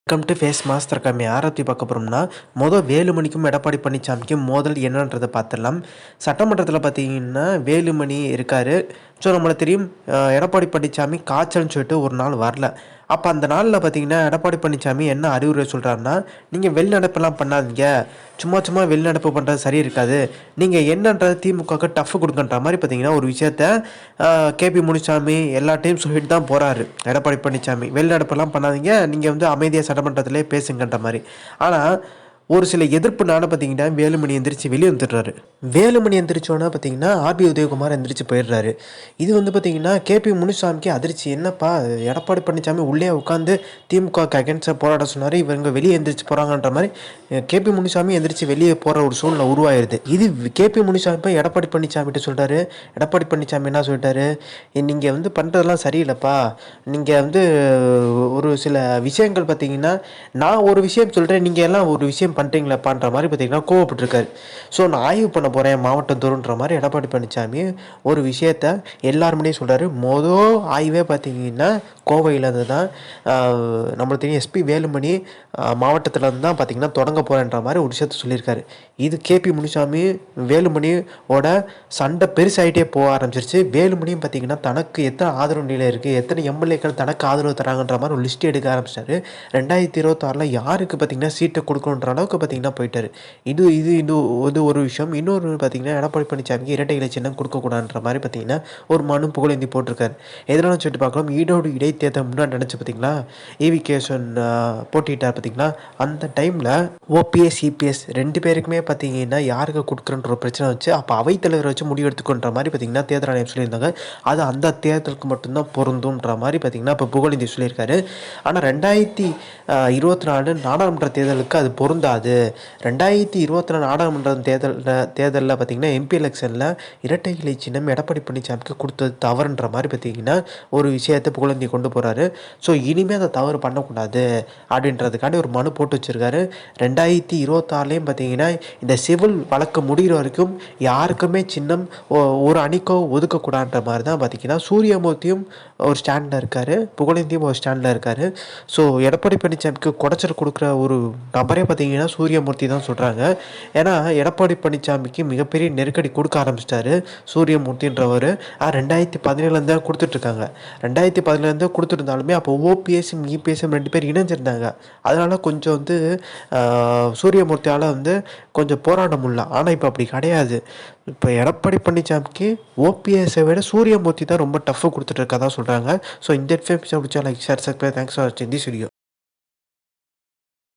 Welcome to face master கம்மி ஆரத்தி பார்க்க போகிறோம்னா வேலுமணிக்கும் எடப்பாடி பழனிசாமிக்கும் மோதல் என்னன்றதை பார்த்துடலாம். சட்டமன்றத்தில் பார்த்தீங்கன்னா வேலுமணி இருக்கார். ஸோ நம்மளுக்கு தெரியும் எடப்பாடி பழனிசாமி காய்ச்சல்னு சொல்லிட்டு ஒரு நாள் வரல. அப்போ அந்த நாளில் பார்த்தீங்கன்னா எடப்பாடி பழனிசாமி என்ன அறிவுரை சொல்கிறாருன்னா, நீங்கள் வெளிநடப்பெல்லாம் பண்ணாதீங்க, சும்மா வெளிநடப்பு பண்ணுறது சரி இருக்காது, நீங்கள் என்னன்றது திமுகவுக்கு டஃப் கொடுக்குன்ற மாதிரி பார்த்தீங்கன்னா ஒரு விஷயத்த கேபி முனுசாமி எல்லா டைம் சொல்லிட்டு தான் போகிறாரு. எடப்பாடி பழனிசாமி வெளிநடப்பெல்லாம் பண்ணாதீங்க, நீங்கள் அமைதியாக சட்டமன்றத்திலே பேசுங்கன்ற மாதிரி. ஆனால் ஒரு சில எதிர்ப்புனால பார்த்தீங்கன்னா வேலுமணி எந்திரிச்சு வெளியே வந்துடுறாரு. வேலுமணி எந்திரிச்சோன்னா பார்த்தீங்கன்னா ஆர்பி உதயகுமார் எந்திரிச்சு போயிடுறாரு. இது பார்த்தீங்கன்னா கேபி முனுசாமிக்கு அதிர்ச்சி. என்னப்பா எடப்பாடி பழனிசாமி உள்ளே உட்காந்து திமுக அகேன்ஸ்டாக போராட சொன்னார், இவங்க வெளியே எந்திரிச்சு போகிறாங்கன்ற மாதிரி கேபி முனுசாமி எந்திரிச்சு வெளியே போகிற ஒரு சூழ்நிலை உருவாயிருது. இது கேபி முனுசாமி போய் எடப்பாடி பழனிசாமிகிட்ட சொல்கிறாரு. எடப்பாடி பழனிசாமி என்ன சொல்லிட்டாரு, நீங்கள் பண்ணுறதெல்லாம் சரியில்லைப்பா, நீங்கள் ஒரு சில விஷயங்கள் பார்த்தீங்கன்னா நான் ஒரு விஷயம் சொல்கிறேன், நீங்கள் எல்லாம் ஒரு விஷயம் பண்ணுறீங்களாப்பான்ற மாதிரி பார்த்தீங்கன்னா கோவப்பட்டிருக்காரு. ஸோ நான் ஆய்வு பண்ண போகிறேன் மாவட்டம் தோறுன்ற மாதிரி எடப்பாடி பழனிசாமி ஒரு விஷயத்த எல்லாருமே சொல்கிறாரு. ஆய்வே பார்த்தீங்கன்னா கோவையிலேருந்து தான் நம்மளுக்கு தெரியும் எஸ்பி வேலுமணி மாவட்டத்திலேருந்து தான் பார்த்தீங்கன்னா தொடங்க போகிறேன்ற மாதிரி ஒரு விஷயத்த சொல்லியிருக்காரு. இது கேபி முனுசாமி வேலுமணியோட சண்டை பெருசாகிட்டே போக ஆரம்பிச்சிருச்சு. வேலுமணியும் பார்த்தீங்கன்னா தனக்கு எத்தனை ஆதரவு நிலை இருக்குது, எத்தனை எம்எல்ஏக்கள் தனக்கு ஆதரவு தராங்கன்ற மாதிரி ஒரு லிஸ்ட் எடுக்க ஆரம்பிச்சிட்டாரு. 2026 யாருக்கு பார்த்தீங்கன்னா சீட்டை கொடுக்கணுன்ற அளவுக்கு பார்த்தீங்கன்னா போயிட்டார். இது இது இது இது ஒரு விஷயம். இன்னொரு பார்த்தீங்கன்னா எடப்பாடி பழனிசாமிக்கு இரட்டை இலை சின்னம் கொடுக்கக்கூடாதுன்ற மாதிரி பார்த்தீங்கன்னா ஒரு மனு புகழேந்தி போட்டிருக்காரு. எதனாலும் சொல்லிட்டு பார்க்கலாம், ஈரோடு இடைத்தேர்தல் முன்னாடி நினச்சி பார்த்தீங்களா ஏவி கேசன் போட்டிட்டார் பார்த்தீங்களா, அந்த டைமில் ஓபிஎஸ் இபிஎஸ் 2 பேருக்குமே பார்த்தீங்கன்னா யாருக்கு கொடுக்குறன்ற ஒரு பிரச்சனை வச்சு அப்போ அவைத்தலைவரை வச்சு முடிவெடுத்துக்கொன்ற மாதிரி பார்த்தீங்கன்னா தேர்தல் ஆணையம் சொல்லியிருந்தாங்க. அது அந்த தேர்தலுக்கு மட்டும்தான் பொருந்தும்ன்ற மாதிரி பார்த்தீங்கன்னா இப்போ புகழேந்தி சொல்லியிருக்காரு. ஆனால் 2024 நாடாளுமன்ற தேர்தலுக்கு அது பொருந்தாது. 2024 நாடாளுமன்ற தேர்தலில் பார்த்தீங்கன்னா எம்பி எலெக்ஷனில் இரட்டை இலை சின்னம் எடப்பாடி பழனிசாமிக்கு கொடுத்தது தவறுன்ற மாதிரி பார்த்தீங்கன்னா ஒரு விஷயத்தை புகழேந்தி கொண்டு போகிறாரு. ஸோ இனிமேல் அதை தவறு பண்ணக்கூடாது அப்படின்றதுக்காண்டி ஒரு மனு போட்டு வச்சுருக்காரு. 2026 பார்த்தீங்கன்னா இந்த சிவில் வழக்கு முடிகிற வரைக்கும் யாருக்குமே சின்னம் ஒரு அணிக்கோ ஒதுக்கக்கூடாதுன்ற மாதிரி தான் பார்த்தீங்கன்னா சூரியமூர்த்தியும் ஒரு ஸ்டாண்டில் இருக்கார், புகழேந்தியும் ஒரு ஸ்டாண்டில் இருக்கார். ஸோ எடப்பாடி பழனிசாமிக்கு குடைச்சல் கொடுக்குற ஒரு நபரே பார்த்தீங்கன்னா சூரியமூர்த்தி தான் சொல்கிறாங்க. ஏன்னா எடப்பாடி பழனிசாமிக்கு மிகப்பெரிய நெருக்கடி கொடுக்க ஆரம்பிச்சிட்டாரு சூரியமூர்த்தின்றவர். 2017 தான் கொடுத்துட்ருக்காங்க. 2017 கொடுத்துருந்தாலுமே அப்போ ஓபிஎஸ்எம் இபிஎஸ்எம் 2 பேர் இணைஞ்சிருந்தாங்க. அதனால் கொஞ்சம் சூரியமூர்த்தியால் கொஞ்சம் போராட முடியல. ஆனால் இப்போ அப்படி கிடையாது. இப்போ எடப்பாடி பழனிசாமிக்கு ஓபிஎஸை விட சூரியமூர்த்தி தான் ரொம்ப டஃப் கொடுத்துட்டு இருக்கா தான் சொல்கிறாங்க. ஸோ இந்த இன்ஃபர்மேஷன் பிடிச்சா like share subscribe. Thanks for வாட்சிங் திஸ் வீடியோ.